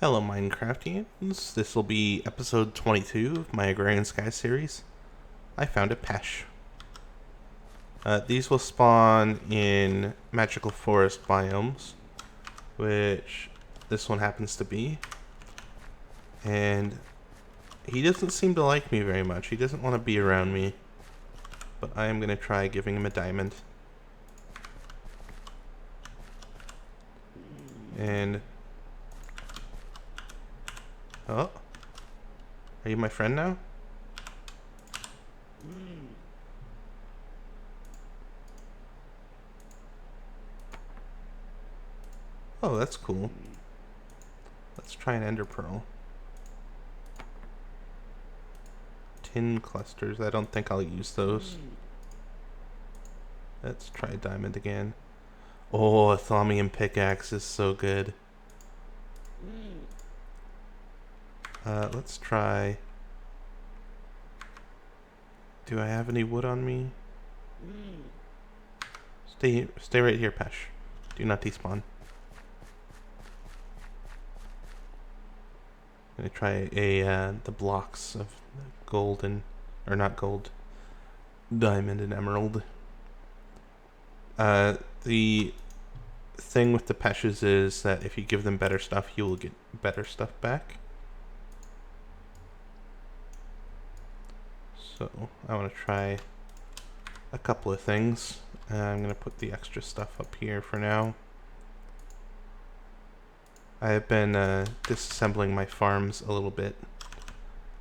Hello, Minecraftians. This will be episode 22 of my Agrarian Skies series. I found a Pesh. These will spawn in magical forest biomes, which this one happens to be. And he doesn't seem to like me very much. He doesn't want to be around me. But I am going to try giving him a diamond. And... oh? Are you my friend now? Oh, that's cool. Let's try an ender pearl. Tin clusters. I don't think I'll use those. Let's try diamond again. Oh, a Thaumium pickaxe is so good. Let's try... do I have any wood on me? Stay right here, Pesh. Do not despawn. I'm gonna try the blocks of gold and... or not gold. Diamond and emerald. The thing with the Peshes is that if you give them better stuff, you will get better stuff back. So I want to try a couple of things. I'm going to put the extra stuff up here for now. I have been disassembling my farms a little bit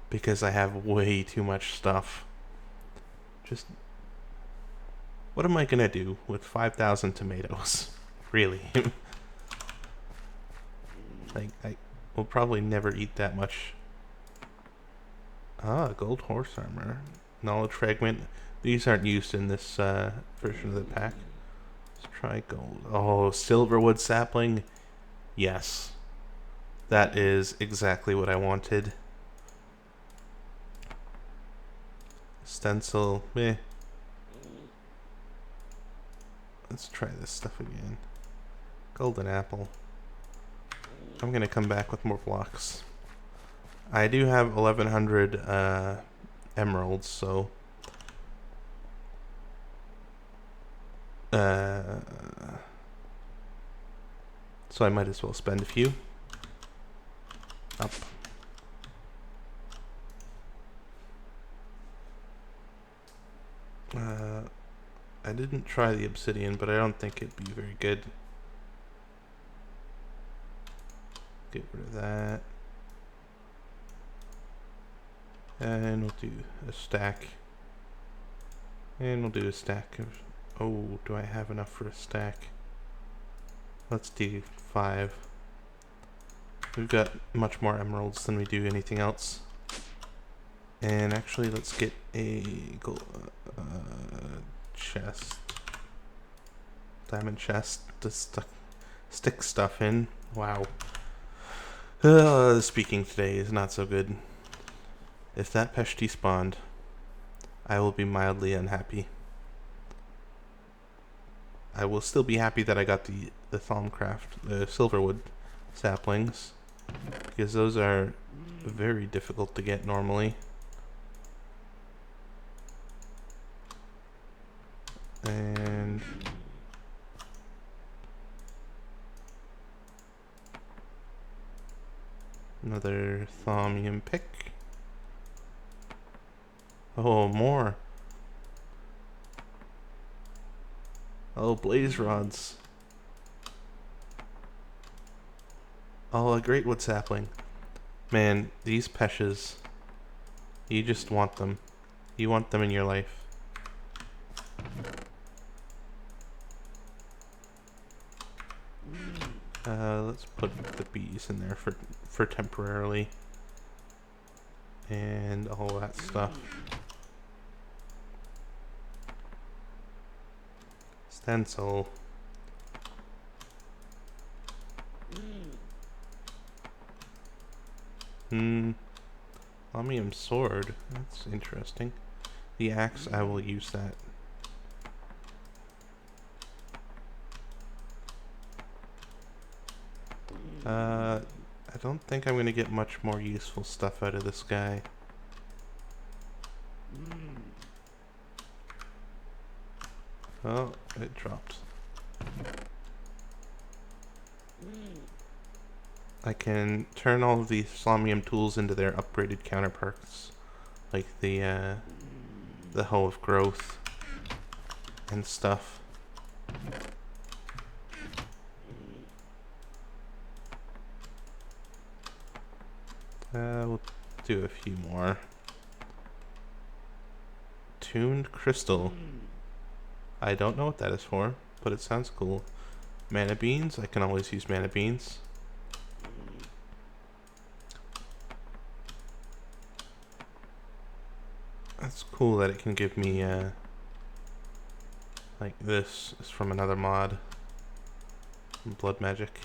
because I have way too much stuff. Just... what am I going to do with 5,000 tomatoes? Really? Like, I will probably never eat that much. Ah, gold horse armor. Knowledge fragment. These aren't used in this version of the pack. Let's try gold. Oh, silverwood sapling. Yes. That is exactly what I wanted. Stencil. Meh. Let's try this stuff again. Golden apple. I'm going to come back with more blocks. I do have 1,100 emeralds, so... so I might as well spend a few. Up. I didn't try the obsidian, but I don't think it'd be very good. Get rid of that. And we'll do a stack. And we'll do a stack of... oh, do I have enough for a stack? Let's do 5. We've got much more emeralds than we do anything else. And actually, let's get a chest. Diamond chest to stick stuff in. Wow. Speaking today is not so good. If that Pesh despawned, I will be mildly unhappy. I will still be happy that I got the Thaumcraft, the silverwood saplings, because those are very difficult to get normally. And another Thaumium pick. Oh, more. Oh, blaze rods. Oh, a great wood sapling. Man, these Peshes, you just want them. You want them in your life. Let's put the bees in there for temporarily. And all that stuff. Stencil. Chromium sword. That's interesting. The axe, I will use that. I don't think I'm gonna get much more useful stuff out of this guy. Oh, it dropped. I can turn all of these Slamium tools into their upgraded counterparts, like the hoe of growth and stuff. We'll do a few more. Tuned crystal. I don't know what that is for, but it sounds cool. Mana beans. I can always use mana beans. That's cool that it can give me like this is from another mod. Blood magic.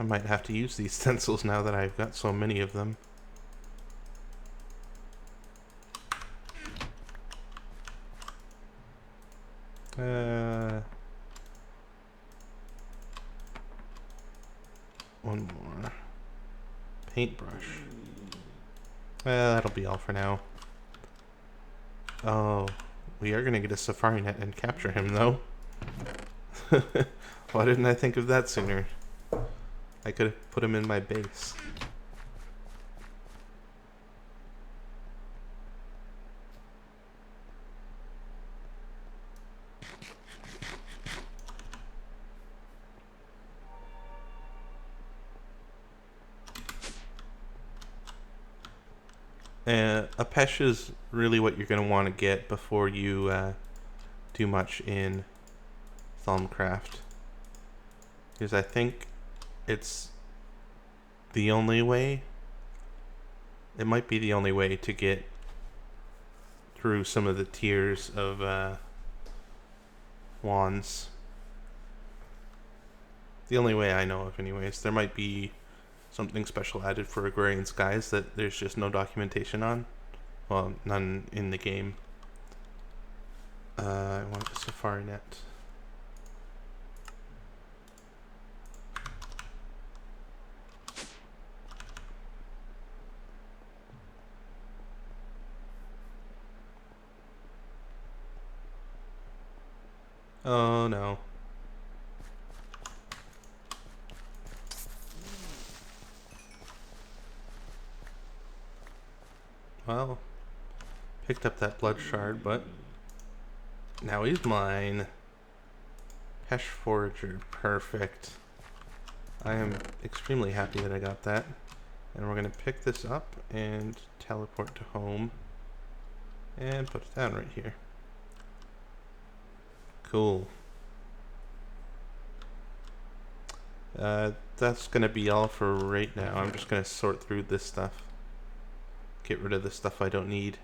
I might have to use these stencils now that I've got so many of them. One more. Paintbrush. That'll be all for now. Oh, we are gonna get a safari net and capture him, though. Why didn't I think of that sooner? I could have put him in my base. A Pesh is really what you're going to want to get before you do much in Thaumcraft. Because I think it's the only way. It might be the only way to get through some of the tiers of wands. The only way I know of, anyways. There might be something special added for Agrarian Skies that there's just no documentation on. Well, none in the game. I want a safari net. Oh no. Well, picked up that blood shard, but now he's mine. Pesh Forager, perfect. I am extremely happy that I got that. And we're going to pick this up and teleport to home. And put it down right here. Cool. That's going to be all for right now. I'm just going to sort through this stuff. Get rid of the stuff I don't need.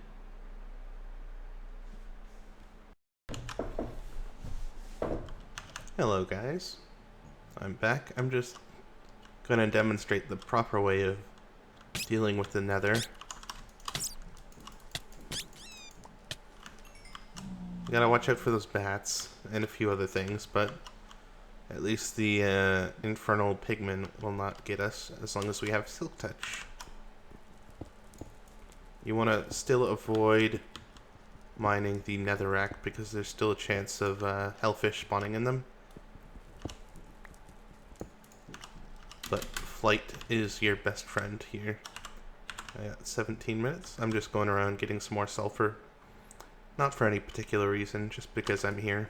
Hello guys. I'm back. I'm just going to demonstrate the proper way of dealing with the Nether. You gotta watch out for those bats and a few other things, but at least the infernal pigmen will not get us as long as we have Silk Touch. You want to still avoid mining the netherrack because there's still a chance of hellfish spawning in them. But flight is your best friend here. I got 17 minutes. I'm just going around getting some more sulfur. Not for any particular reason, just because I'm here.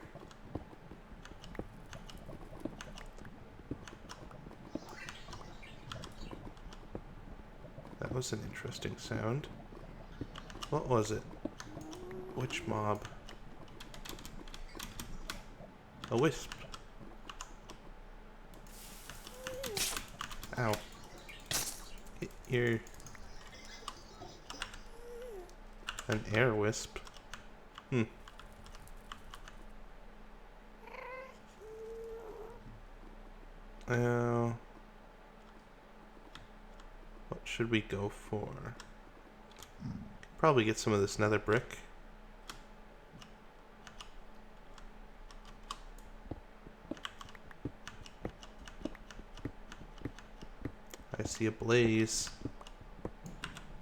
That was an interesting sound. What was it? Which mob? A wisp. Ow. You're an air wisp. Oh. should we go for? Probably get some of this nether brick. I see a blaze.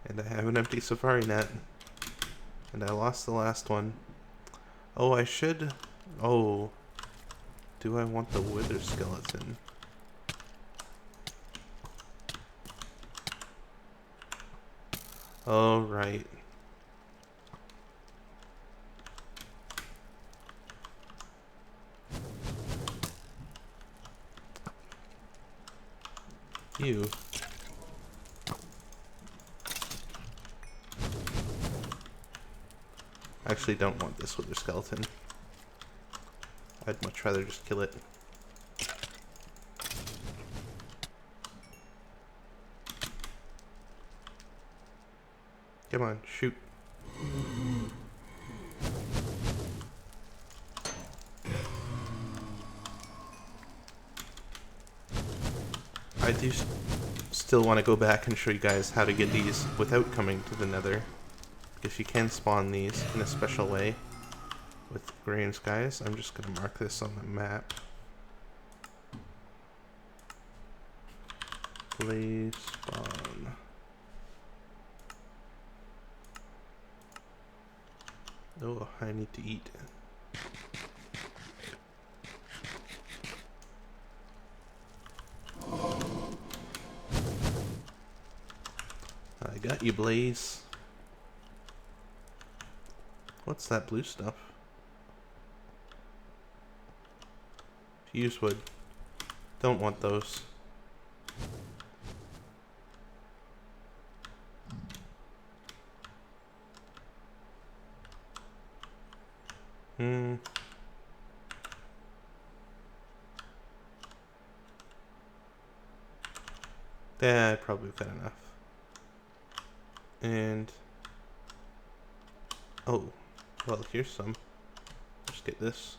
And I have an empty safari net. And I lost the last one. Oh, I should... Oh. Do I want the wither skeleton? Oh, right. You. I actually don't want this wither skeleton. I'd much rather just kill it. Come on, shoot. I do still want to go back and show you guys how to get these without coming to the nether. Because you can spawn these in a special way with Agrarian Skies. I'm just going to mark this on the map. Blaze spawn. Oh, I need to eat. I got you, Blaze. What's that blue stuff? Fuse wood. Don't want those. Yeah, I probably got enough. And oh, well, here's some. Just get this.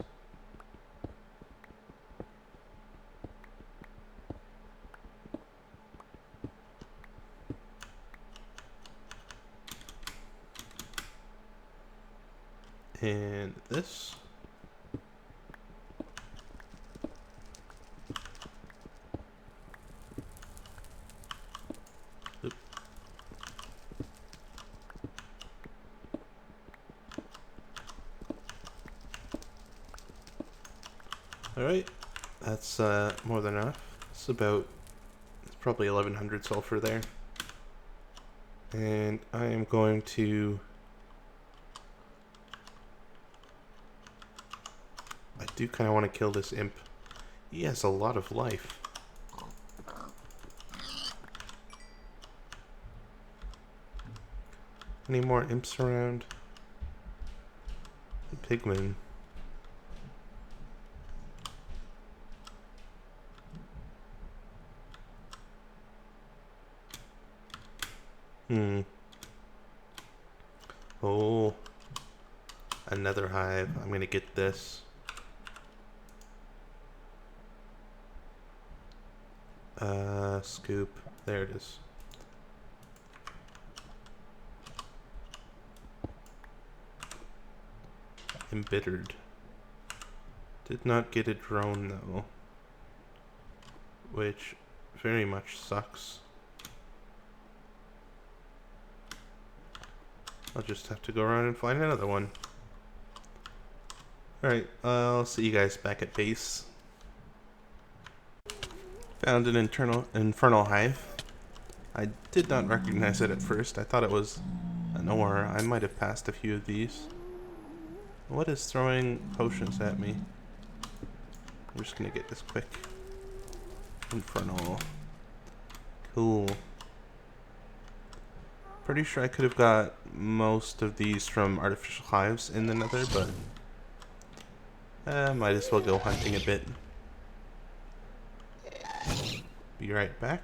And this. Oop. Alright, that's more than enough. It's probably 1100 sulfur there. And I am going to... I do kind of want to kill this imp. He has a lot of life. Any more imps around? The pigman. Oh. Another hive. I'm gonna get this. Scoop. There it is. Embittered. Did not get a drone though. Which very much sucks. I'll just have to go around and find another one. Alright, I'll see you guys back at base. Found an infernal hive. I did not recognize it at first. I thought it was an ore. I might have passed a few of these. What is throwing potions at me? I'm just gonna get this quick. Infernal. Cool. Pretty sure I could have got most of these from artificial hives in the nether, but might as well go hunting a bit. Be right back.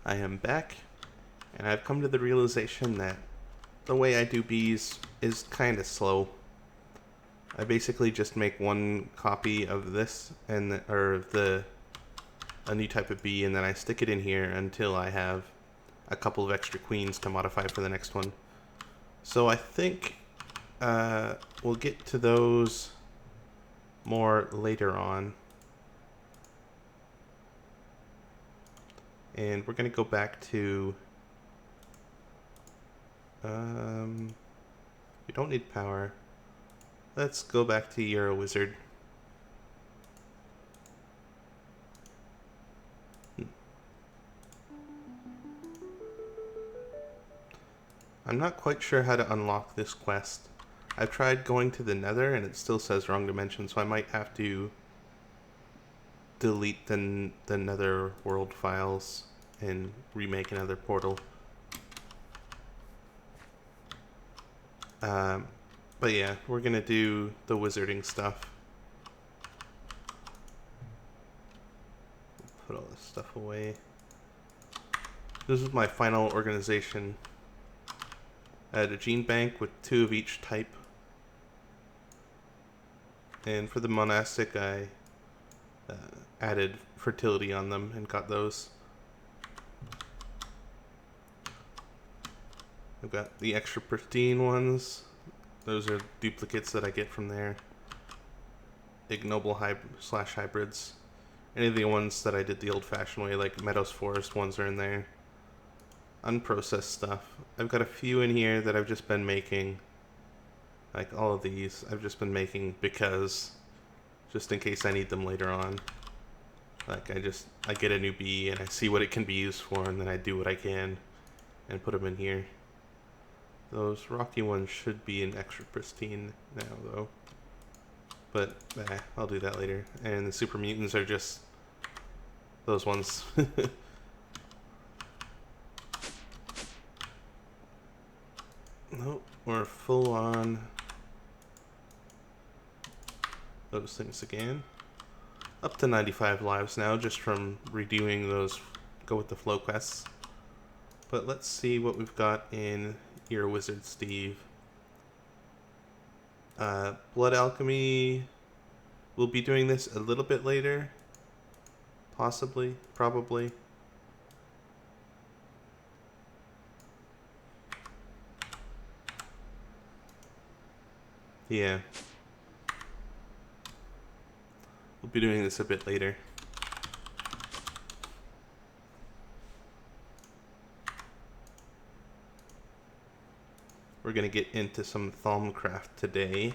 I am back, and I've come to the realization that the way I do bees is kind of slow. I basically just make one copy of this, or the a new type of bee, and then I stick it in here until I have a couple of extra queens to modify for the next one. So I think we'll get to those more later on. And we're going to go back to... we don't need power. Let's go back to You're a Wizard. I'm not quite sure how to unlock this quest. I've tried going to the Nether and it still says wrong dimension, so I might have to delete the Nether world files and remake another portal. But yeah, we're gonna do the wizarding stuff. Put all this stuff away. This is my final organization. I had a gene bank with 2 of each type. And for the monastic, I added fertility on them and got those. I've got the extra pristine ones. Those are duplicates that I get from there. Ignoble hybrids. Any of the ones that I did the old-fashioned way, like Meadows Forest ones, are in there. Unprocessed stuff. I've got a few in here that I've just been making. Like all of these, I've just been making because, just in case I need them later on. Like I get a new bee and I see what it can be used for, and then I do what I can and put them in here. Those rocky ones should be in extra pristine now, though. But I'll do that later. And the super mutants are just those ones. Nope, we're full on those things again. Up to 95 lives now, just from redoing those go with the flow quests. But let's see what we've got in You're a Wizard, Steve. Blood Alchemy, we'll be doing this a little bit later. Possibly, probably. Yeah. We'll be doing this a bit later. We're going to get into some Thaumcraft today.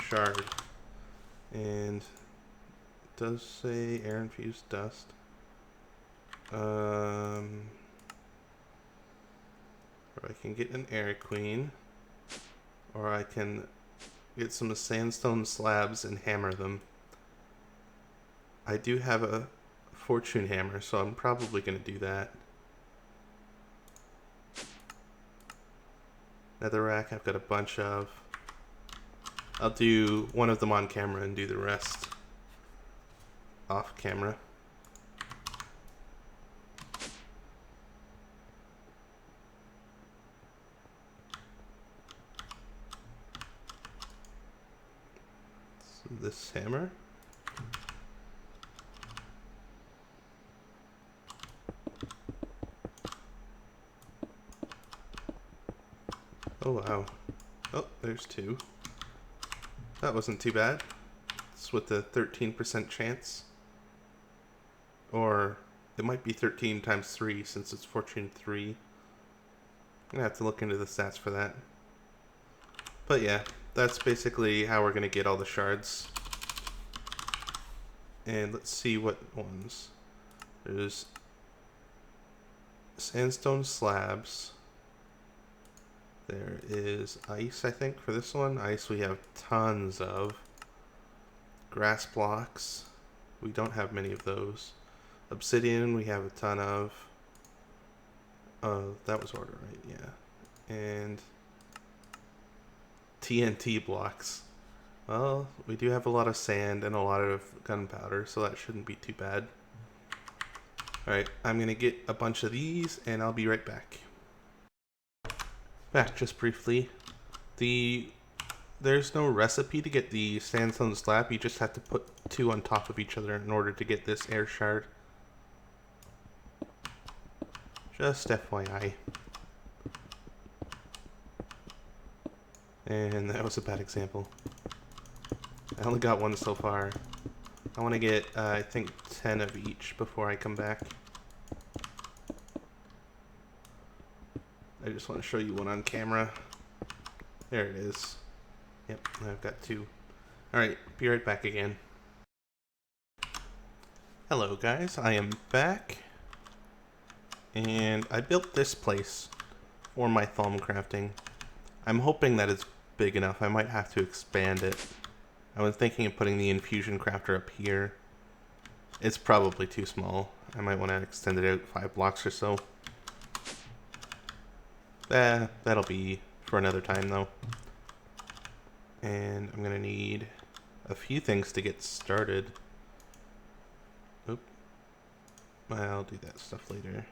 Shard. And it does say air infused dust. Or I can get an air queen, or I can get some sandstone slabs and hammer them. I do have a fortune hammer, so I'm probably going to do that. Netherrack, I've got a bunch of. I'll do one of them on camera and do the rest off camera. So this hammer. Oh wow. Oh, there's 2. That wasn't too bad. It's with the 13% chance. Or it might be 13 times 3 since it's fortune 3. I'm gonna have to look into the stats for that. But yeah, that's basically how we're gonna get all the shards. And let's see what ones. There's sandstone slabs. There is ice, I think, for this one. Ice we have tons of. Grass blocks, we don't have many of those. Obsidian we have a ton of. Oh, that was order, right? Yeah. And TNT blocks. Well, we do have a lot of sand and a lot of gunpowder, so that shouldn't be too bad. Alright, I'm going to get a bunch of these, and I'll be right back. Back just briefly. There's no recipe to get the sandstone slab. You just have to put two on top of each other in order to get this air shard. Just FYI. And that was a bad example. I only got one so far. I want to get, I think, 10 of each before I come back. I just want to show you one on camera. There it is. Yep, I've got 2. Alright, be right back again. Hello guys, I am back. And I built this place for my Thaumcrafting. I'm hoping that it's big enough. I might have to expand it. I was thinking of putting the infusion crafter up here. It's probably too small. I might want to extend it out 5 blocks or so. That'll be for another time though. And I'm gonna need a few things to get started. Oop. I'll do that stuff later.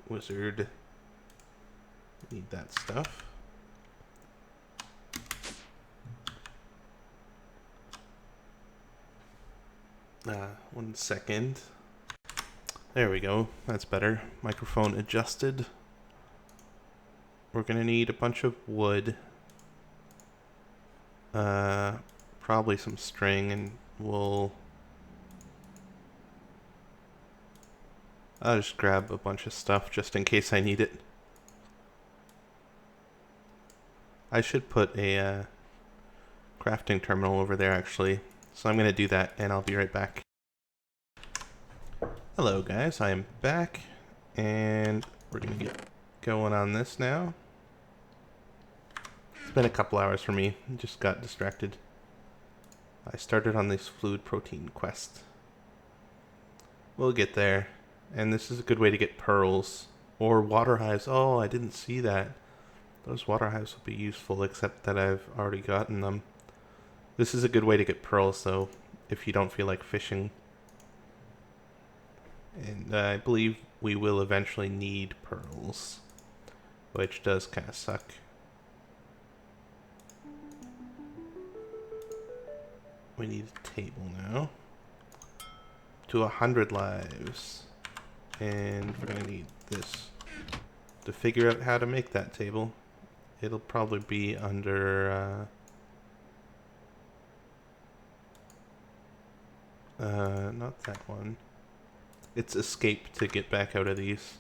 Wizard. Need that stuff. 1 second. There we go. That's better. Microphone adjusted. We're gonna need a bunch of wood. Probably some string, and I'll just grab a bunch of stuff just in case I need it. I should put a crafting terminal over there actually. So I'm gonna do that and I'll be right back. Hello guys, I am back and we're gonna get going on this now. It's been a couple hours for me, just got distracted. I started on this fluid protein quest. We'll get there. And this is a good way to get pearls. Or water hives. Oh, I didn't see that. Those water hives will be useful, except that I've already gotten them. This is a good way to get pearls, though, if you don't feel like fishing. And I believe we will eventually need pearls, which does kind of suck. We need a table now. To 100 lives. And we're going to need this. To figure out how to make that table, it'll probably be under... not that one. It's escape to get back out of these.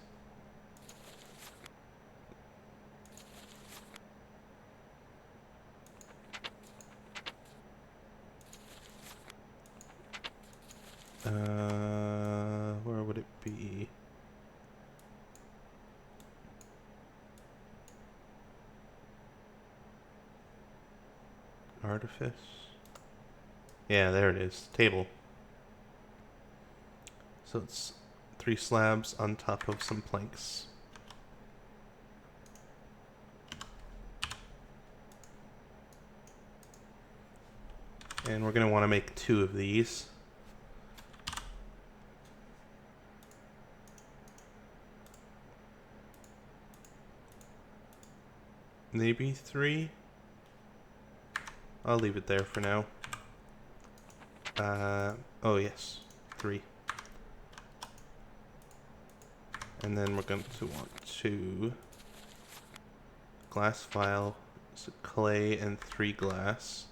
Where would it be? Artifice? Yeah, there it is. Table. So it's 3 slabs on top of some planks. And we're going to want to make 2 of these. Maybe 3? I'll leave it there for now. Oh yes, 3. And then we're going to want 2 glass file, so clay and 3 glass.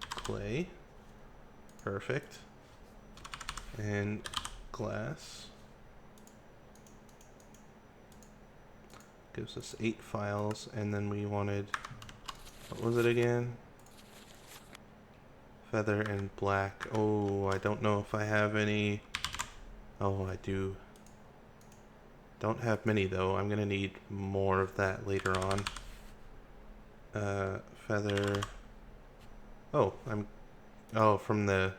Clay, perfect, and glass. Gives us 8 files, and then we wanted, what was it again? Feather and black. Oh, I don't know if I have any. Oh, I do. Don't have many though. I'm gonna need more of that later on. Feather. Oh, from the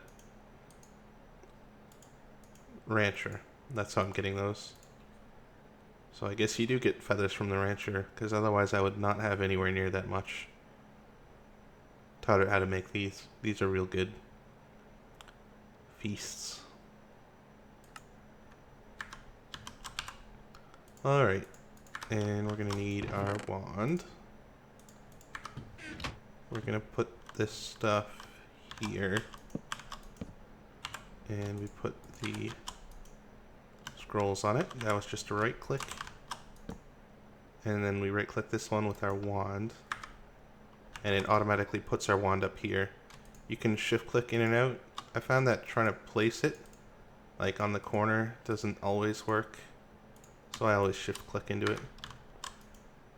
rancher. That's how I'm getting those. So I guess you do get feathers from the rancher, because otherwise I would not have anywhere near that much. Taught her how to make these. These are real good. Feasts. Alright, and we're gonna need our wand. We're gonna put this stuff here. And we put the scrolls on it. That was just a right click. And then we right click this one with our wand. And it automatically puts our wand up here. You can shift click in and out. I found that trying to place it like on the corner doesn't always work. So I always shift click into it.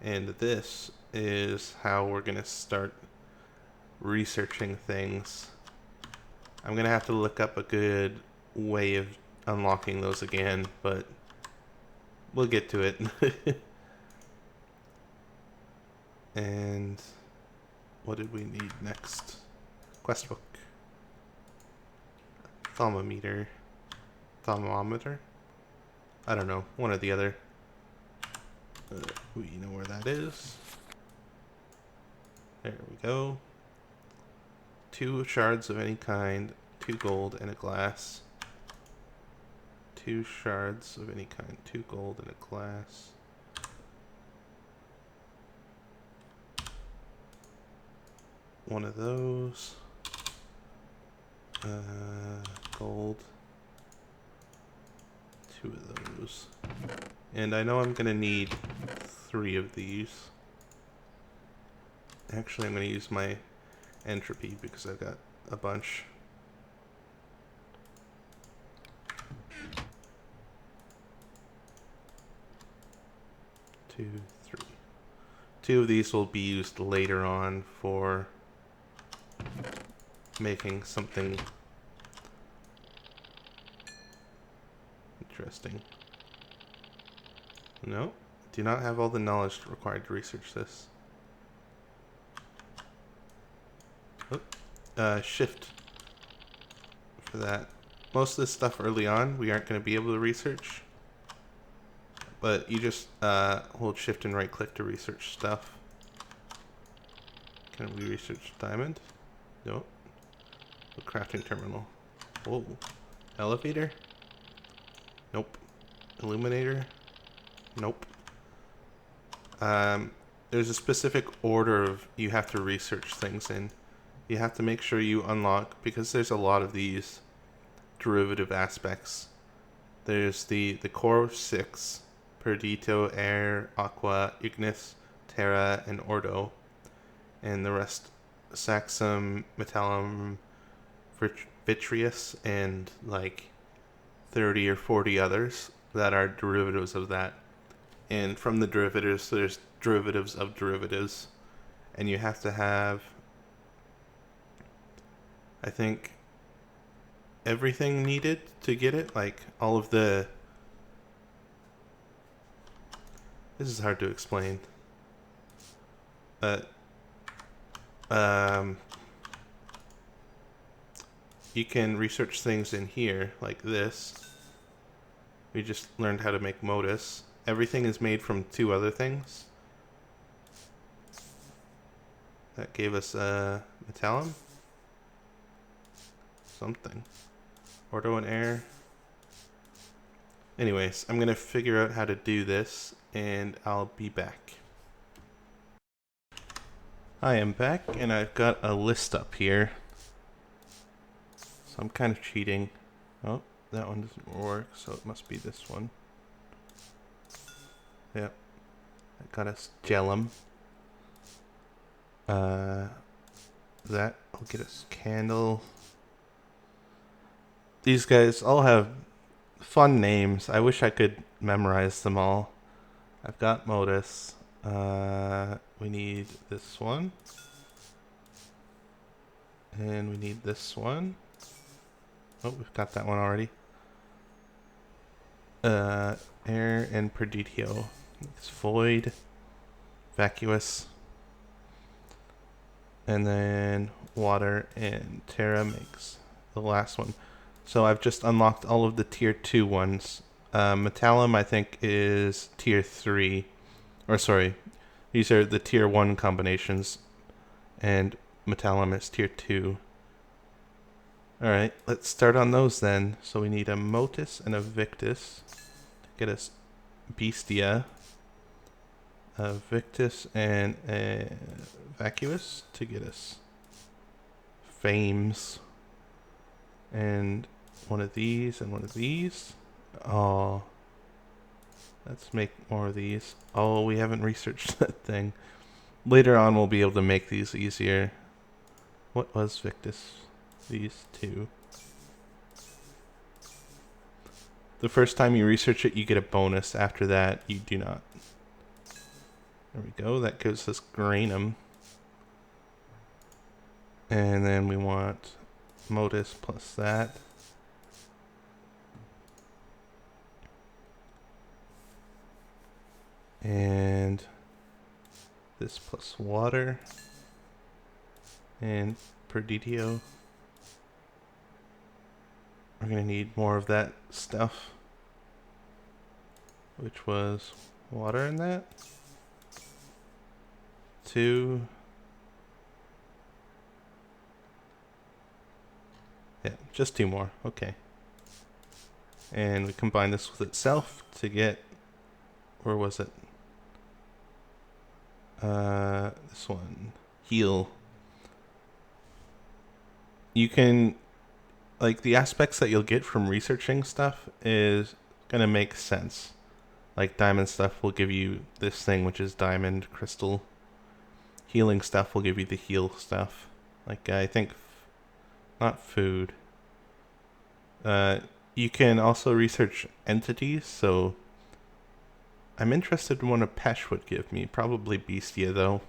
And this is how we're gonna start researching things. I'm gonna have to look up a good way of unlocking those again, but we'll get to it. And what did we need next? Quest book. Thermometer. Thermometer? I don't know. One or the other. We know where that is. There we go. 2 shards of any kind, 2 gold, and a glass. 2 shards of any kind, 2 gold, and a glass. One of those. Gold. 2 of those. And I know I'm gonna need 3 of these. Actually, I'm gonna use my entropy because I've got a bunch. Two, 3. 2 of these will be used later on for making something interesting. No, do not have all the knowledge required to research this. Shift for that. Most of this stuff early on we aren't going to be able to research, but you just hold shift and right click to research stuff. Can we research diamond? Nope. A crafting terminal. Whoa. Elevator? Nope. Illuminator? Nope. There's a specific order of you have to research things in. You have to make sure you unlock, because there's a lot of these derivative aspects. There's the core 6, Perdito, Air, Aqua, Ignis, Terra, and Ordo. And the rest, Saxum, Metallum, Vitreous, and like 30 or 40 others that are derivatives of that. And from the derivatives, there's derivatives of derivatives. And you have to have, I think, everything needed to get it. Like all of the... This is hard to explain. You can research things in here, like this. We just learned how to make modus. Everything is made from 2 other things. That gave us metallum? Something. Ordo and air. Anyways, I'm going to figure out how to do this, and I'll be back. I am back, and I've got a list up here. So I'm kind of cheating. Oh, that one doesn't work, so it must be this one. Yep. That got us gellum. That will get us candle. These guys all have fun names. I wish I could memorize them all. I've got modus. We need this one. And we need this one. Oh, we've got that one already. Air and Perditio. It's void. Vacuous. And then water and Terra makes the last one. So I've just unlocked all of the tier 2 ones. Metallum, I think, is tier 3. Or sorry, these are the tier 1 combinations. And Metallum is tier 2. Alright, let's start on those then. So we need a Motus and a Victus to get us Bestia, Victus, and Vacuous to get us Fames. And one of these and one of these. Oh, let's make more of these. Oh, we haven't researched that thing. Later on, we'll be able to make these easier. What was Victus? These two. The first time you research it, you get a bonus. After that, you do not. There we go. That gives us Granum. And then we want Modus plus that. And this plus water. And Perditio. We're going to need more of that stuff. Which was water in that. 2. Yeah, just 2 more. Okay. And we combine this with itself to get... Where was it? This one. Heal. You can... Like, the aspects that you'll get from researching stuff is going to make sense. Like, diamond stuff will give you this thing, which is diamond crystal. Healing stuff will give you the heal stuff. Like, I think... Not food. You can also research entities, so... I'm interested in what a Pesh would give me. Probably Bestia, though.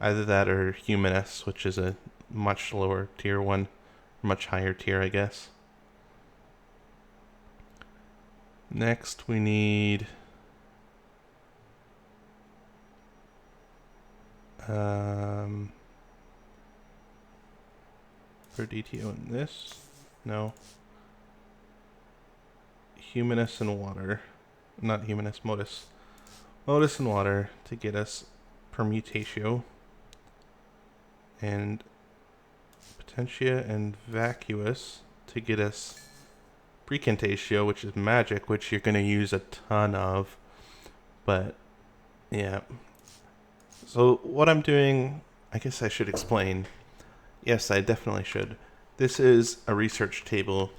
Either that or Humanus, which is a much lower tier one. Much higher tier, I guess. Next, we need... Perditio in this. No. Humanus and water. Not Humanus, Modus. Modus and water to get us Permutatio. And Potentia and Vacuous to get us Precantatio, which is magic, which you're going to use a ton of. But, yeah. So, what I'm doing, I guess I should explain. Yes, I definitely should. This is a research table.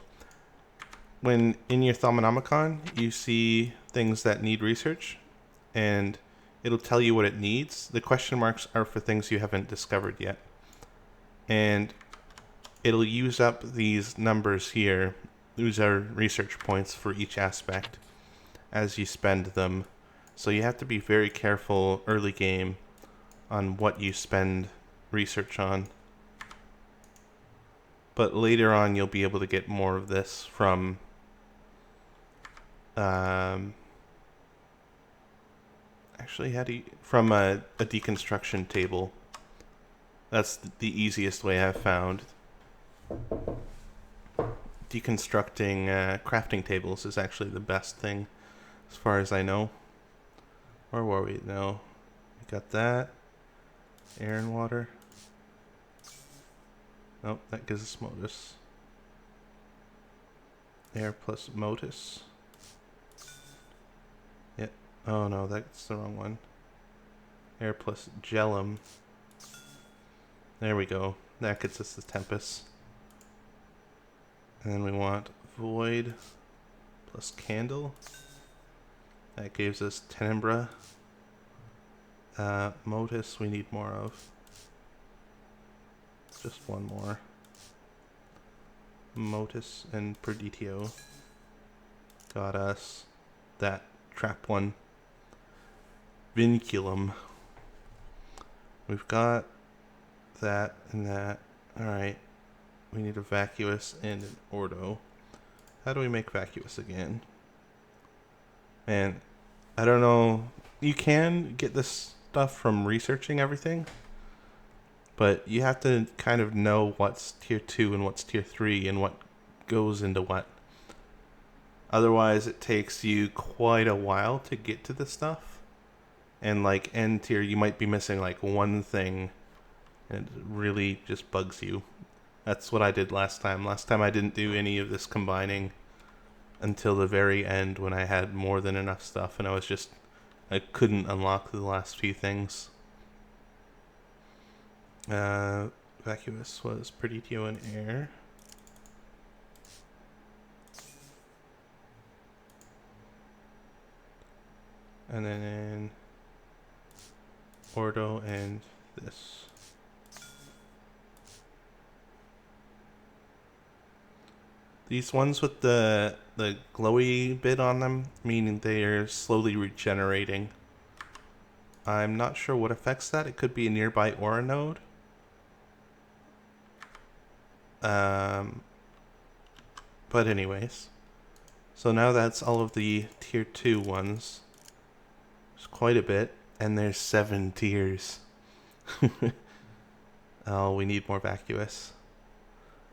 When in your Thaumonomicon, you see things that need research, and it'll tell you what it needs. The question marks are for things you haven't discovered yet. And it'll use up these numbers here. These are research points for each aspect as you spend them. So you have to be very careful early game on what you spend research on. But later on, you'll be able to get more of this from actually, from a deconstruction table. That's the easiest way I've found. Deconstructing crafting tables is actually the best thing, as far as I know. Where were we? No, we got that. Air and water. Nope, that gives us Modus. Air plus Modus. Yep. Oh no, that's the wrong one. Air plus Gellum. There we go. That gets us the Tempest. And then we want Void plus Candle. That gives us Tenebrae. Modus we need more of. Just one more. Modus and Perditio got us that trap one. Vinculum. We've got that and that. Alright. We need a Vacuous and an Ordo. How do we make Vacuous again? Man, I don't know. You can get this stuff from researching everything, but you have to kind of know what's tier 2 and what's tier 3 and what goes into what. Otherwise, it takes you quite a while to get to the stuff. And like N tier, you might be missing like one thing, and it really just bugs you. That's what I did last time. Last time I didn't do any of this combining. until the very end when I had more than enough stuff and I couldn't unlock the last few things. Vacuous was pretty dew in air. And then Ordo and this. These ones with the glowy bit on them, meaning they are slowly regenerating. I'm not sure what affects that. It could be a nearby aura node. But anyways. So now that's all of the tier 2 ones. There's quite a bit. And there's 7 tiers. Oh, we need more vacuous.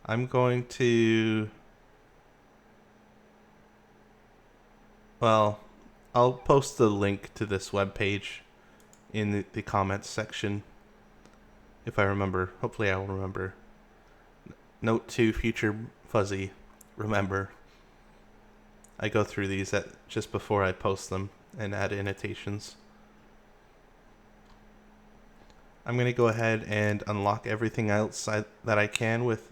I'm going to... Well, I'll post the link to this webpage in the comments section. If I remember. Hopefully I will remember. Note to future Fuzzy. Remember. I go through these just before I post them and add annotations. I'm going to go ahead and unlock everything else that I can with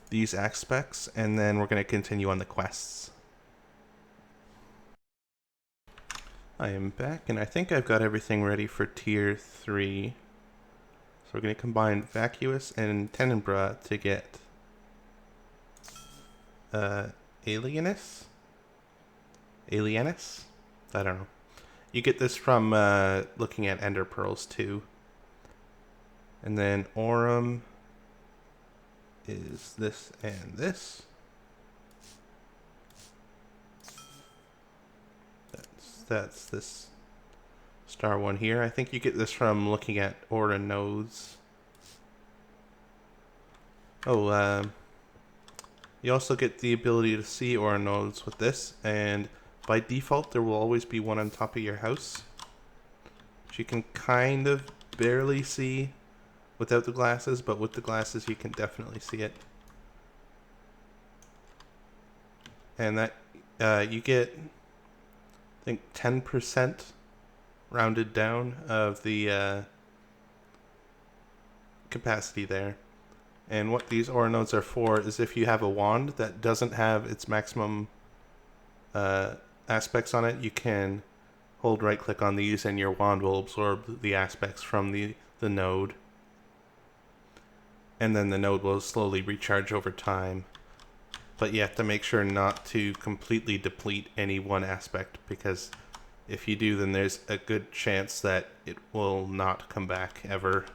these aspects, and then we're going to continue on the quests. I am back, and I think I've got everything ready for tier 3. So we're going to combine Vacuous and Tenebrae to get Alienus? Alienus? I don't know. You get this from looking at Ender Pearls too. And then Aurum is this and this. That's this star one here. I think you get this from looking at aura nodes. Oh, you also get the ability to see aura nodes with this, and by default there will always be one on top of your house, which you can kind of barely see without the glasses, but with the glasses you can definitely see it. And that you get, I think, 10% rounded down of the capacity there. And what these aura nodes are for is if you have a wand that doesn't have its maximum aspects on it, you can hold right click on these and your wand will absorb the aspects from the node. And then the node will slowly recharge over time. But you have to make sure not to completely deplete any one aspect, because if you do, then there's a good chance that it will not come back ever.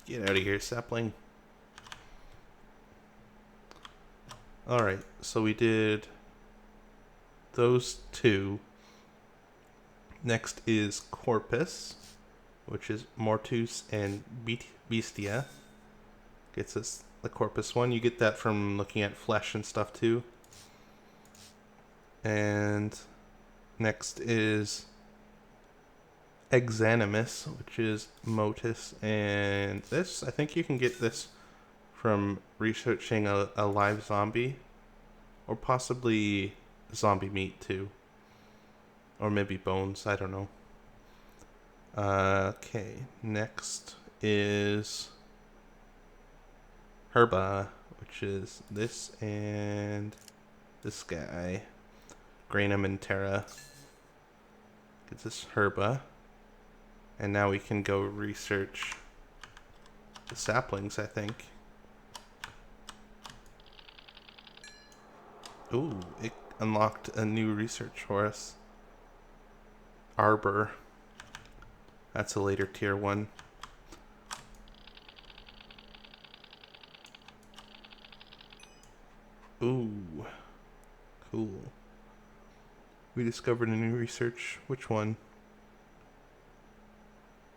Get out of here, sapling. Alright, so we did those two. Next is Corpus, which is Mortus and Bestia. Gets us the Corpus one. You get that from looking at flesh and stuff too. And next is Exanimus, which is Motus, and this, I think you can get this from researching a live zombie, or possibly zombie meat too, or maybe bones, I don't know. Okay, next is Herba, which is this and this guy, Granum and Terra. Gets this Herba. And now we can go research the saplings, I think. Ooh, it unlocked a new research for us. Arbor. That's a later tier one. Ooh, cool. We discovered a new research. Which one?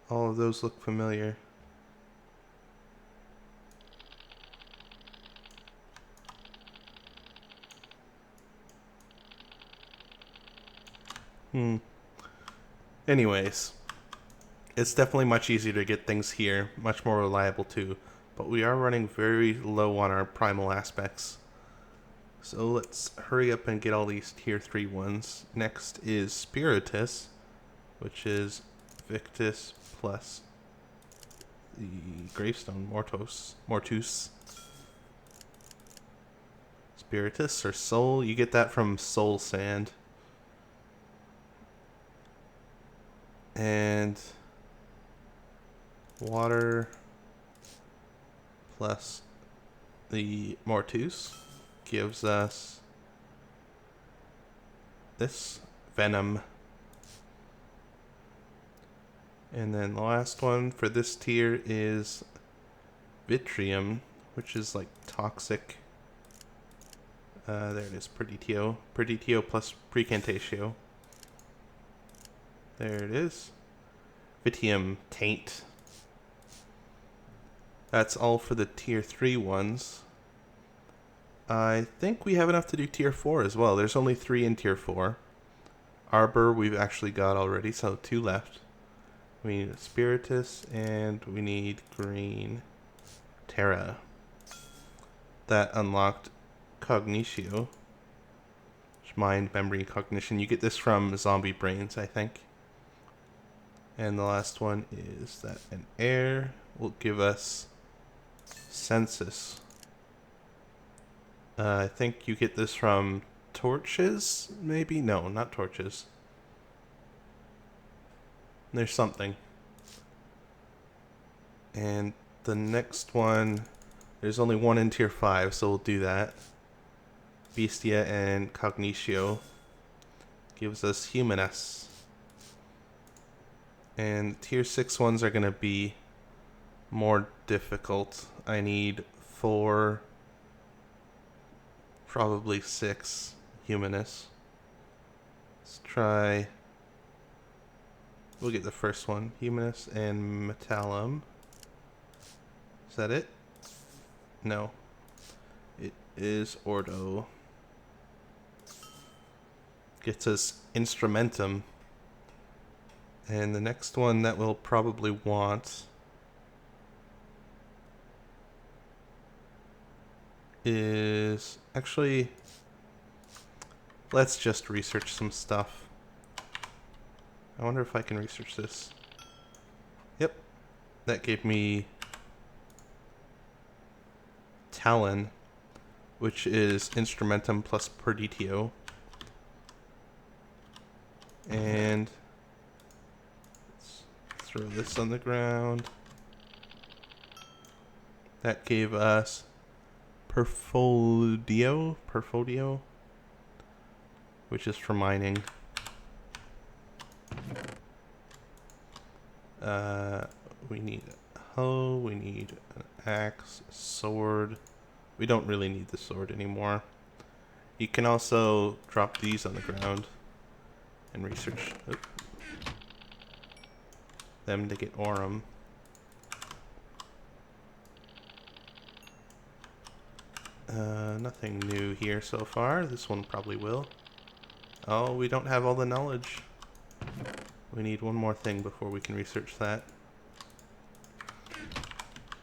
All of those look familiar. Anyways, It's definitely much easier to get things here, much more reliable too. But we are running very low on our primal aspects. So let's hurry up and get all these tier 3 ones. Next is Spiritus, which is Victus plus the Gravestone Mortus. Spiritus or Soul, you get that from Soul Sand. And Water plus the Mortus gives us this Venom. And then the last one for this tier is Vitrium, which is like toxic. There it is, Perditio. Perditio plus Precantatio. There it is. Vitium Taint. That's all for the tier 3 ones. I think we have enough to do tier 4 as well. There's only 3 in tier 4. Arbor we've actually got already, so 2 left. We need a Spiritus, and we need green Terra. That unlocked Cognitio. Mind, memory, cognition. You get this from zombie brains, I think. And the last one is that an air will give us Census. I think you get this from torches, maybe? No, not torches. There's something. And the next one, there's only one in tier 5, so we'll do that. Bestia and Cognitio gives us Humanus. And tier 6 ones are going to be more difficult. I need 4, probably 6 Humanus. Let's try... We'll get the first one. Humanus and Metallum. Is that it? No. It is Ordo. Gets us Instrumentum. And the next one that we'll probably want is... Actually, let's just research some stuff. I wonder if I can research this. Yep. That gave me Talon, which is Instrumentum plus Perditio. And let's throw this on the ground. That gave us Perfodio, which is for mining. We need a hoe, we need an axe, a sword. We don't really need the sword anymore. You can also drop these on the ground and research them to get Aurum. Nothing new here so far. This one probably will. Oh, we don't have all the knowledge. We need one more thing before we can research that.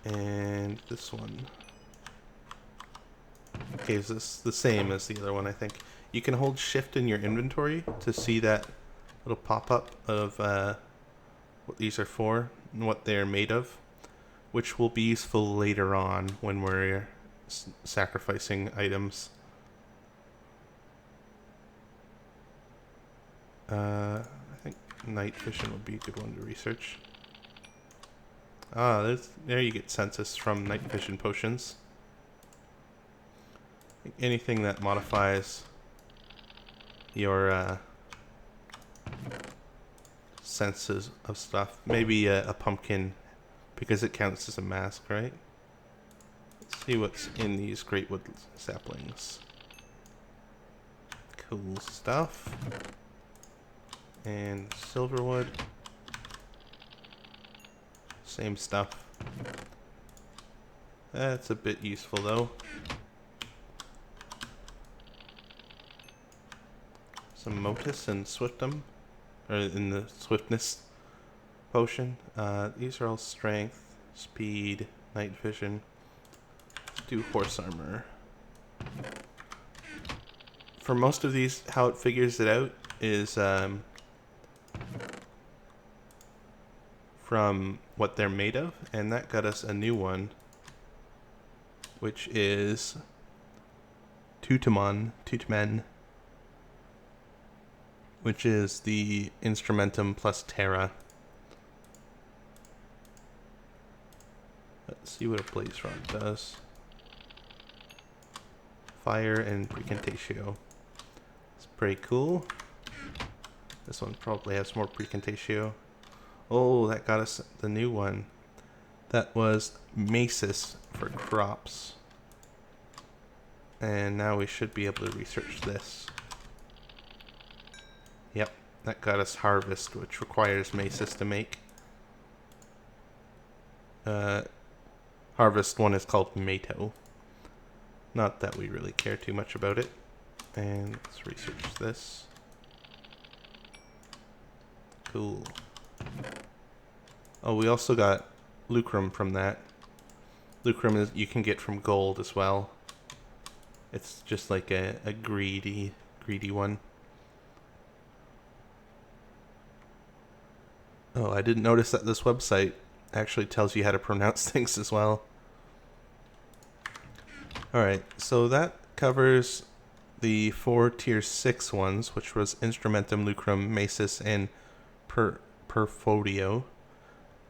And this one gives us the same as the other one, I think. You can hold shift in your inventory to see that little pop-up of what these are for and what they're made of, which will be useful later on when we're sacrificing items. I think night vision would be a good one to research. Ah, there you get census from night vision potions. Anything that modifies your senses of stuff. Maybe a pumpkin, because it counts as a mask, right? Let's see what's in these great wood saplings. Cool stuff. And silverwood. Same stuff. That's a bit useful though. Some Motus and Swiftum. Or in the swiftness. potion. These are all strength, speed, night vision. Let's do horse armor. For most of these, how it figures it out is from what they're made of, and that got us a new one, which is Tutamen, which is the Instrumentum plus Terra. Let's see what a blaze rod does. Fire and Precantatio. It's pretty cool. This one probably has more Precantatio. Oh, that got us the new one. That was Macis for crops. And now we should be able to research this. Yep, that got us Harvest, which requires Macis to make. Harvest one is called Mato. Not that we really care too much about it. And let's research this. Cool. Oh, we also got Lucrum from that. Lucrum is you can get from gold as well. It's just like a greedy one. Oh, I didn't notice that this website actually tells you how to pronounce things as well. Alright, so that covers the 4 tier 6 ones, which was Instrumentum, Lucrum, Macis, and Perfodio.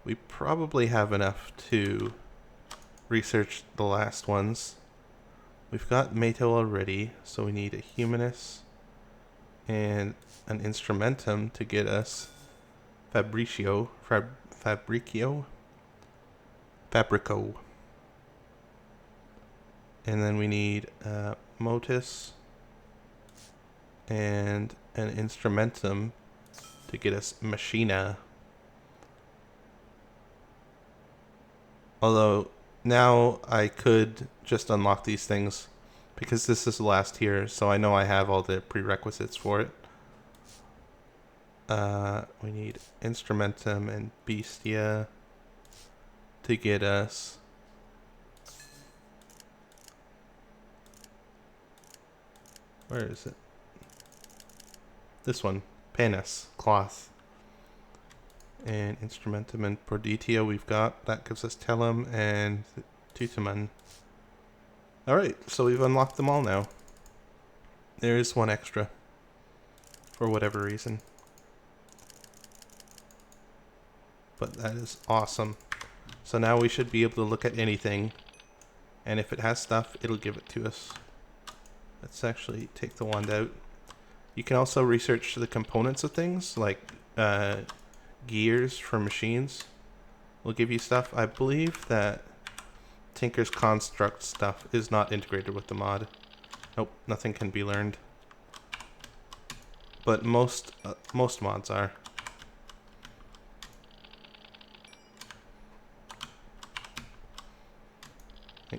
We probably have enough to research the last ones. We've got Mato already, so we need a Humanus and an Instrumentum to get us Fabricio. And then we need Motus and an Instrumentum to get us Machina. Although now I could just unlock these things because this is the last tier, so I know I have all the prerequisites for it. We need Instrumentum and Bestia to get us where is it? This one, Panis, Cloth. And Instrumentum and Proditio we've got. That gives us Tellum and Tutamen. Alright, so we've unlocked them all now. There is one extra. For whatever reason. But that is awesome. So now we should be able to look at anything. And if it has stuff, it'll give it to us. Let's actually take the wand out. You can also research the components of things, like gears for machines will give you stuff. I believe that Tinker's Construct stuff is not integrated with the mod. Nope, nothing can be learned. But most mods are.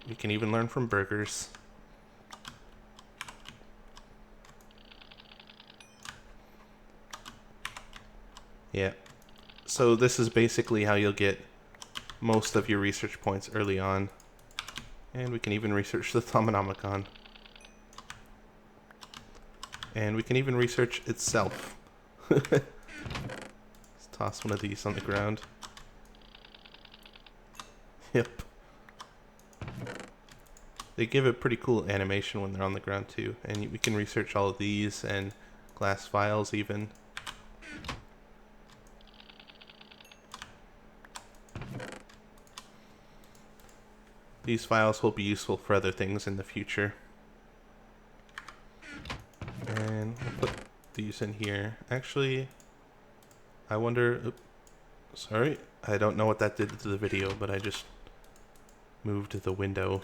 We can even learn from burgers. Yeah. So this is basically how you'll get most of your research points early on. And we can even research the Thaumanomicon. And we can even research itself. Let's toss one of these on the ground. Yep. They give a pretty cool animation when they're on the ground too. And we can research all of these and glass vials even. These files will be useful for other things in the future. And we'll put these in here. Actually, I wonder... Oops, sorry, I don't know what that did to the video, but I just moved the window.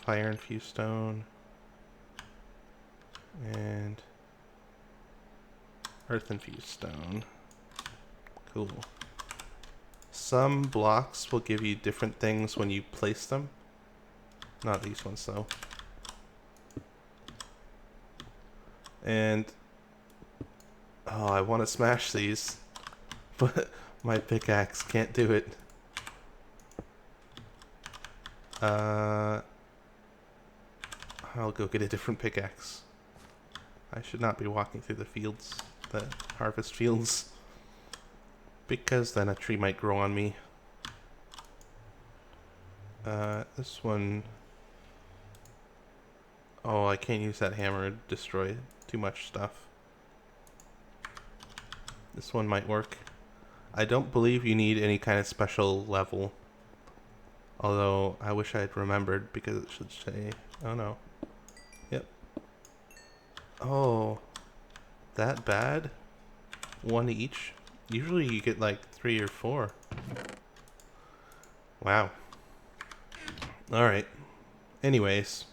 Fire infused stone. And earth infused stone. Cool. Some blocks will give you different things when you place them. Not these ones though. And Oh, I want to smash these, but my pickaxe can't do it. I'll go get a different pickaxe. I should not be walking through the fields, the harvest fields, because then a tree might grow on me. This one... Oh, I can't use that hammer to destroy too much stuff. This one might work. I don't believe you need any kind of special level. Although, I wish I had remembered because it should say... Oh no. Yep. Oh. That bad? One each? Usually you get like 3 or 4. Wow. Alright. Anyways.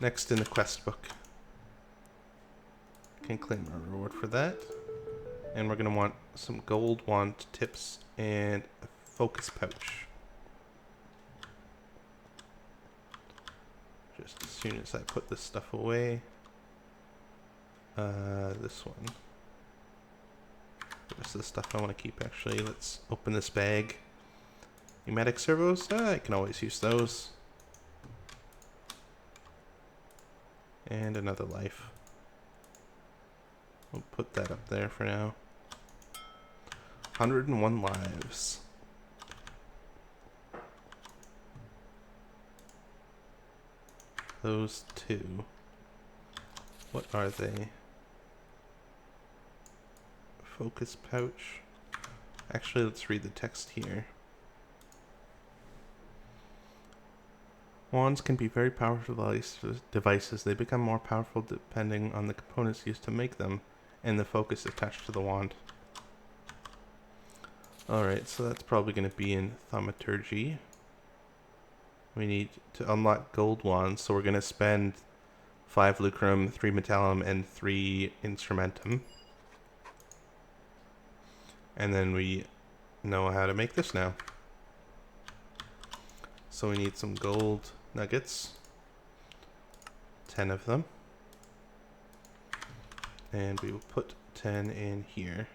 Next in the quest book. Can claim a reward for that. And we're going to want some gold wand tips and a focus pouch. Just as soon as I put this stuff away. This one. This is the stuff I want to keep actually. Let's open this bag. Pneumatic servos? I can always use those. And another life. We'll put that up there for now. 101 lives. Those two. What are they? Focus pouch. Actually, let's read the text here. Wands can be very powerful devices. They become more powerful depending on the components used to make them and the focus attached to the wand. Alright, so that's probably going to be in Thaumaturgy. We need to unlock gold wands, so we're going to spend 5 lucrum, 3 metallum, and 3 instrumentum. And then we know how to make this now. So we need some gold nuggets. 10 of them. And we will put 10 in here.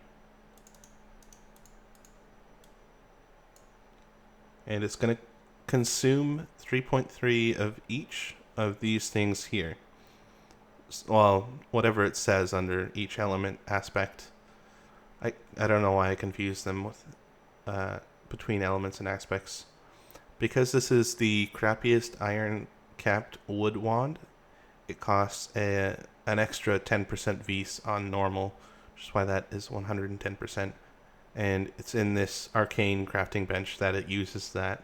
And it's going to consume 3.3 of each of these things here. Well, whatever it says under each element aspect. I don't know why I confuse them with between elements and aspects. Because this is the crappiest iron capped wood wand, it costs an extra 10% vis on normal, which is why that is 110%. And it's in this arcane crafting bench that it uses that.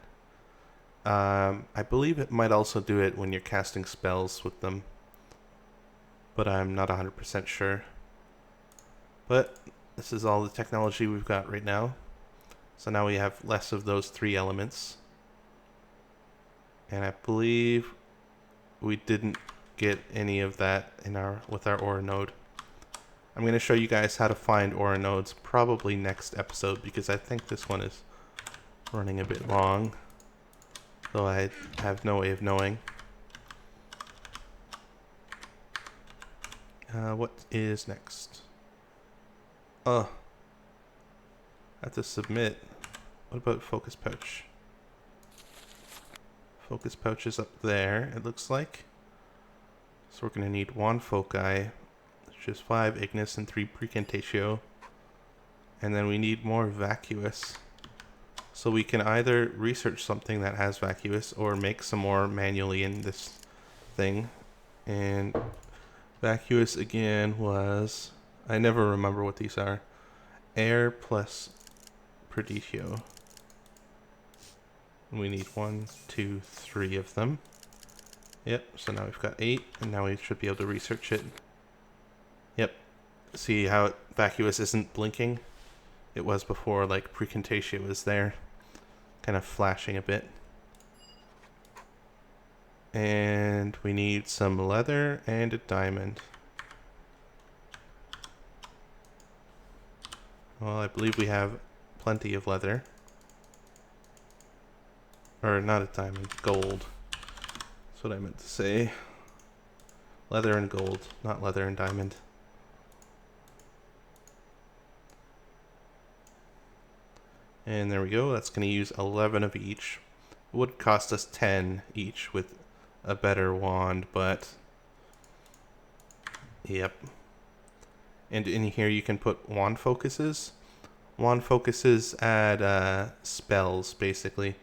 I believe it might also do it when you're casting spells with them, but I'm not 100% sure. But this is all the technology we've got right now. So now we have less of those 3 elements. And I believe we didn't get any of that with our ore node. I'm going to show you guys how to find ore nodes probably next episode, because I think this one is running a bit long, though I have no way of knowing. What is next? I have to submit. What about focus pouch? Focus pouch is up there, it looks like. So we're going to need 1 foci, which is 5 ignis and 3 precantatio. And then we need more vacuous. So we can either research something that has vacuous or make some more manually in this thing. And vacuous again was... I never remember what these are. Air plus preditio. We need 1, 2, 3 of them. Yep, so now we've got 8, and now we should be able to research it. Yep. See how vacuous isn't blinking? It was before, like, precantatio was there. Kind of flashing a bit. And we need some leather and a diamond. Well, I believe we have plenty of leather. Or not a diamond, gold. That's what I meant to say. Leather and gold, not leather and diamond. And there we go. That's going to use 11 of each. It would cost us 10 each with a better wand, but yep. And in here you can put wand focuses. Wand focuses add spells, basically.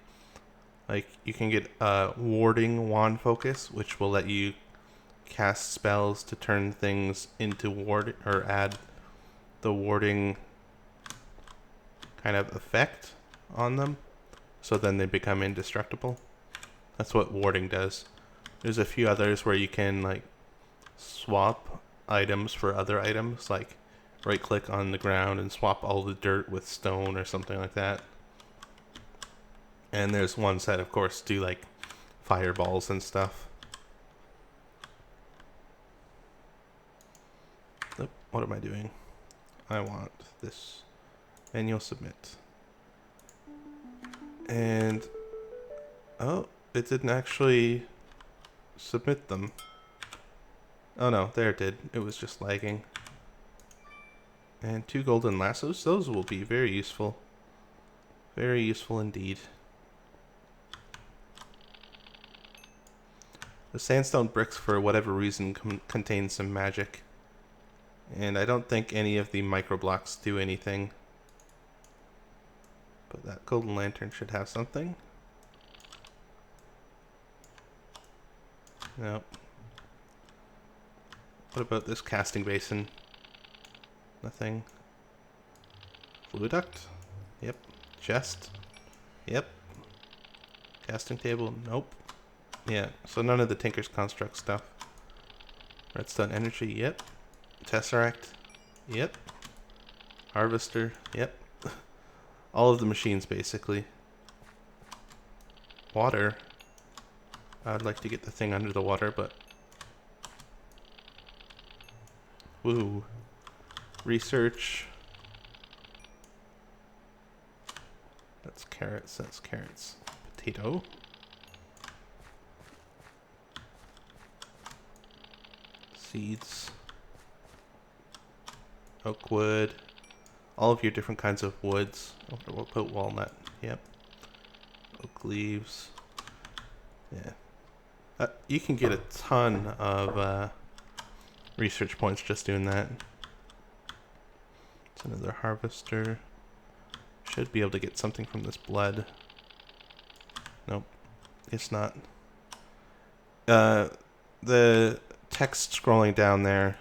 Like, you can get a warding wand focus, which will let you cast spells to turn things into ward, or add the warding kind of effect on them, so then they become indestructible. That's what warding does. There's a few others where you can like swap items for other items, like right click on the ground and swap all the dirt with stone or something like that. And there's ones that of course do like fireballs and stuff. Oh, what am I doing? I want this. Manual submit. And oh, it didn't actually submit them. Oh no, there it did. It was just lagging. And 2 golden lassos. Those will be very useful. Very useful indeed. The sandstone bricks, for whatever reason, contain some magic. And I don't think any of the microblocks do anything. But that golden lantern should have something. Nope. What about this casting basin? Nothing. Fluid duct? Yep. Chest? Yep. Casting table? Nope. Yeah, so none of the Tinker's Construct stuff. Redstone energy? Yep. Tesseract? Yep. Harvester? Yep. All of the machines, basically. Water? I'd like to get the thing under the water, but... Woo. Research. That's carrots, that's carrots. Potato. Seeds. Oak wood. All of your different kinds of woods. We'll put walnut. Yep. Oak leaves. Yeah. You can get a ton of research points just doing that. It's another harvester. Should be able to get something from this blood. Nope. It's not. The text scrolling down there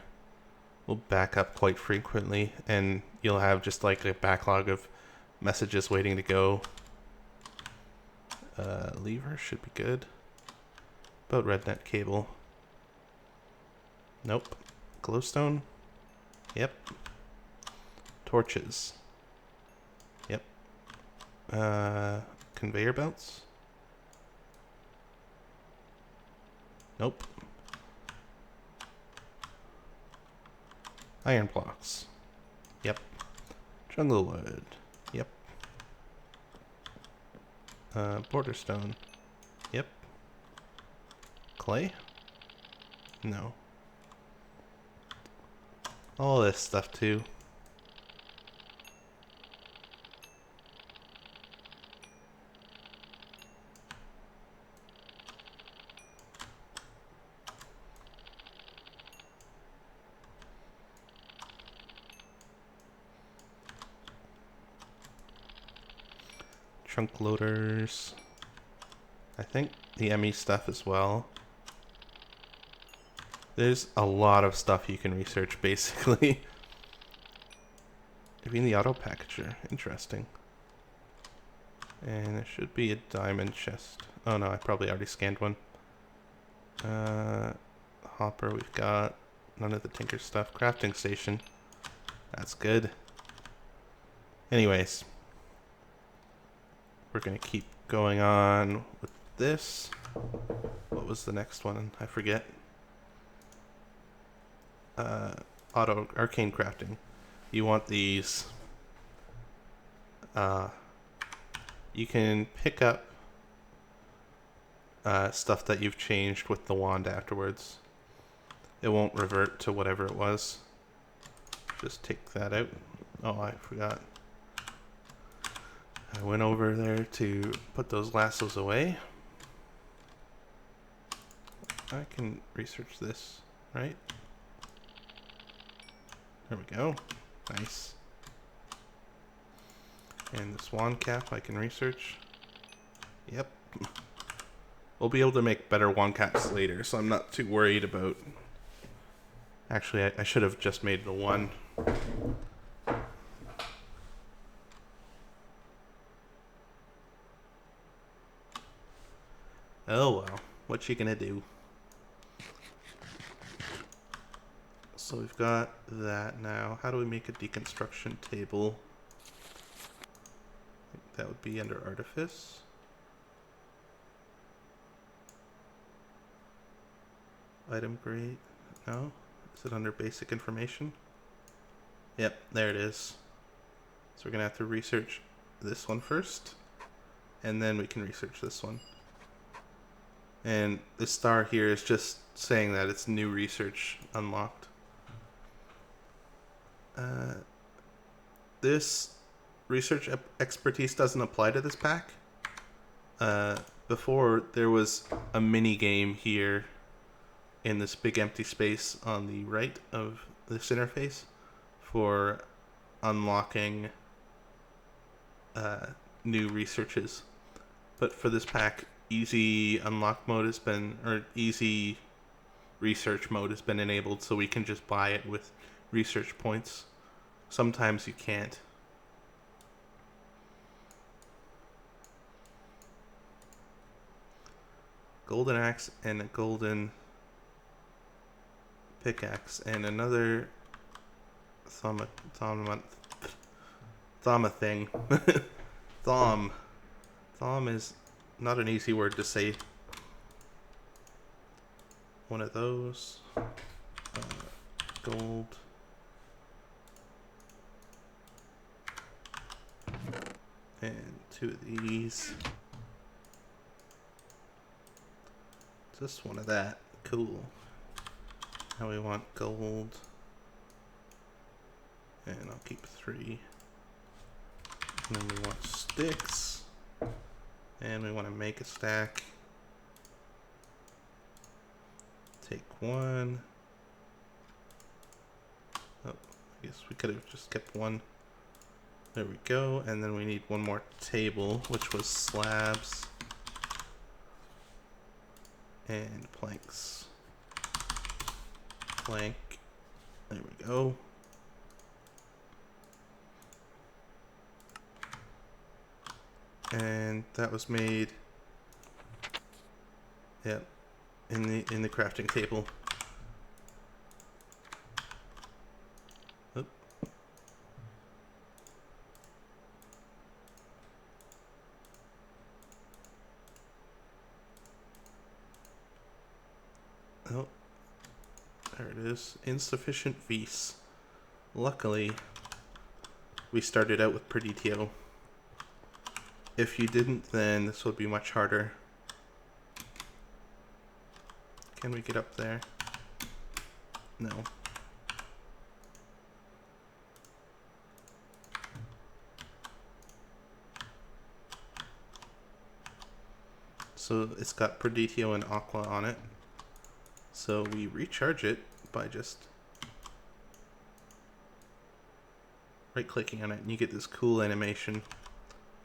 will back up quite frequently, and you'll have just like a backlog of messages waiting to go. Lever should be good. About rednet cable. Nope. Glowstone? Yep. Torches. Yep. Conveyor belts? Nope. Iron blocks. Yep. Jungle wood. Yep. Border stone. Yep. Clay? No. All this stuff too. Trunk loaders. I think the ME stuff as well. There's a lot of stuff you can research, basically. Even the auto packager. Interesting. And there should be a diamond chest. Oh no, I probably already scanned one. Hopper we've got. None of the tinker stuff. Crafting station. That's good. Anyways. We're going to keep going on with this. What was the next one? I forget. Auto arcane crafting. You want these. You can pick up stuff that you've changed with the wand afterwards. It won't revert to whatever it was. Just take that out. Oh, I forgot. I went over there to put those lassos away. I can research this, right? There we go. Nice. And this wand cap I can research. Yep. We'll be able to make better wand caps later, so I'm not too worried about... Actually, I should have just made the one. Oh well, what you gonna do? So we've got that now. How do we make a deconstruction table? I think that would be under artifice. Item grade, no? Is it under basic information? Yep, there it is. So we're gonna have to research this one first, and then we can research this one. And this star here is just saying that it's new research unlocked. This research expertise doesn't apply to this pack. Before, there was a mini game here in this big empty space on the right of this interface for unlocking new researches. But for this pack, easy unlock mode has been, or easy research mode has been enabled, so we can just buy it with research points. Sometimes you can't. Golden axe and a golden pickaxe and another thumb thing. Thaum is not an easy word to say. One of those. Gold. And two of these. Just one of that. Cool. Now we want gold. And I'll keep 3. And then we want sticks. And we want to make a stack. Take 1. Oh, I guess we could have just kept 1. There we go. And then we need one more table, which was slabs and planks. Plank. There we go. And that was made, yep, in the crafting table. Oop. Oh, there it is. Insufficient vis. Luckily, we started out with Perditio. If you didn't, then this would be much harder. Can we get up there? No. So it's got Perditio and Aqua on it. So we recharge it by just right-clicking on it, and you get this cool animation.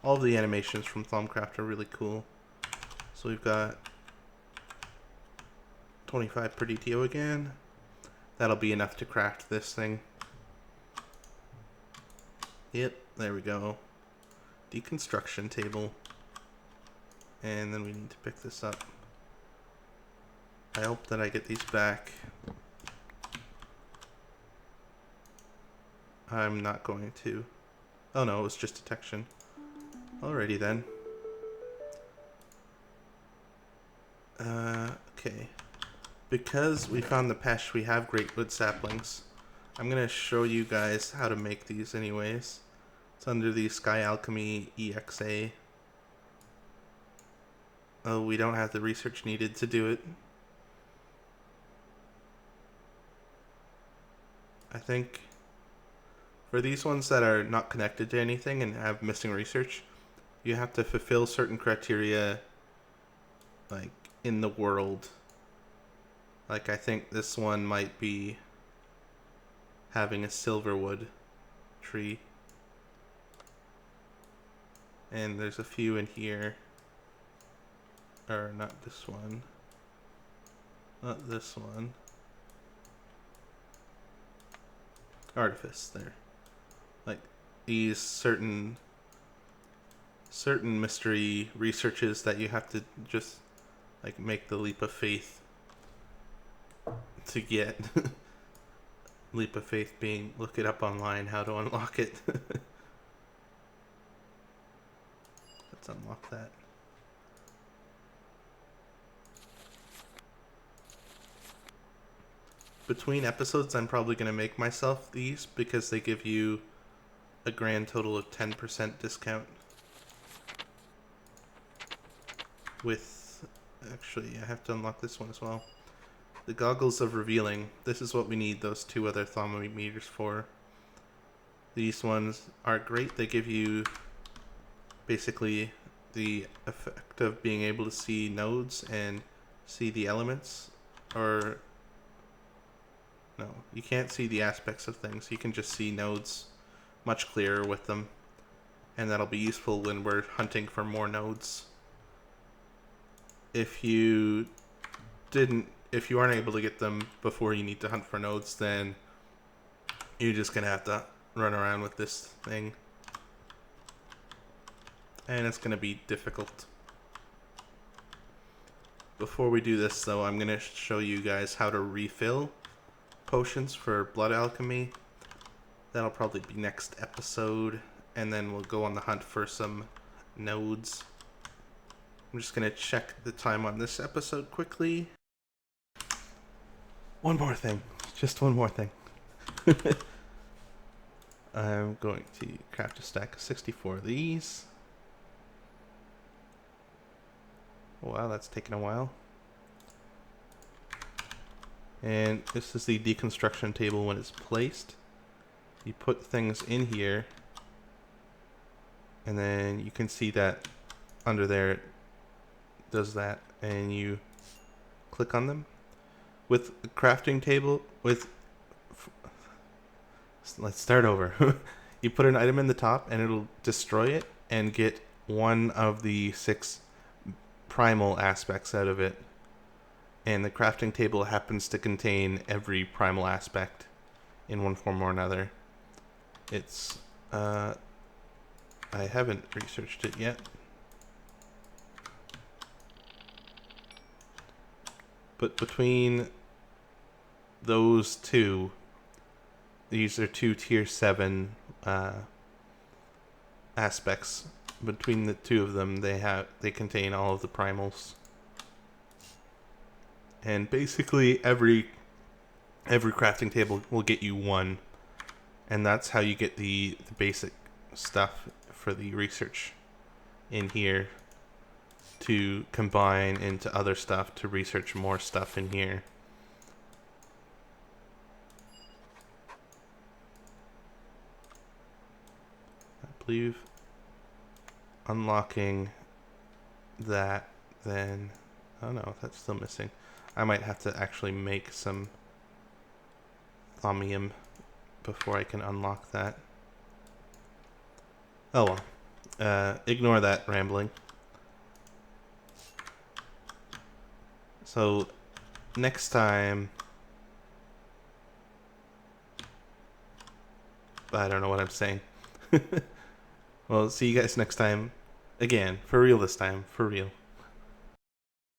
All of the animations from Thaumcraft are really cool. So we've got 25 Perditio again. That'll be enough to craft this thing. Yep, there we go. Deconstruction table. And then we need to pick this up. I hope that I get these back. I'm not going to. Oh no, it was just detection. Alrighty then. Okay. Because we found the Pesh, we have great wood saplings. I'm gonna show you guys how to make these anyways. It's under the Sky Alchemy EXA. Oh, we don't have the research needed to do it. I think for these ones that are not connected to anything and have missing research, you have to fulfill certain criteria, like, in the world. Like, I think this one might be having a silverwood tree. And there's a few in here. Or not this one. Not this one. Artifice, there. Like, these certain mystery researches that you have to just, like, make the leap of faith to get. Leap of faith being look it up online how to unlock it. Let's unlock that. Between episodes, I'm probably going to make myself these because they give you a grand total of 10% discount. With, actually, I have to unlock this one as well. The Goggles of Revealing. This is what we need those 2 other thermometers for. These ones are great. They give you basically the effect of being able to see nodes and see the elements. Or, no, you can't see the aspects of things. You can just see nodes much clearer with them. And that'll be useful when we're hunting for more nodes. If you aren't able to get them before you need to hunt for nodes, then you're just going to have to run around with this thing. And it's going to be difficult. Before we do this, though, I'm going to show you guys how to refill potions for blood alchemy. That'll probably be next episode. And then we'll go on the hunt for some nodes. I'm just going to check the time on this episode quickly. One more thing. Just one more thing. I'm going to craft a stack of 64 of these. Wow, that's taken a while. And this is the deconstruction table when it's placed. You put things in here, and then you can see that under there it does that, and you click on them. With the crafting table, let's start over. You put an item in the top and it'll destroy it and get one of the 6 primal aspects out of it. And the crafting table happens to contain every primal aspect in one form or another. It's, I haven't researched it yet. But between those 2, these are 2 tier 7 aspects. Between the 2 of them, they contain all of the primals. And basically every crafting table will get you 1. And that's how you get the basic stuff for the research in here to combine into other stuff to research more stuff in here. I believe unlocking that, then, oh no, that's still missing. I might have to actually make some thaumium before I can unlock that. Oh well, ignore that rambling. So next time, I don't know what I'm saying. Well, see you guys next time. Again, for real this time, for real.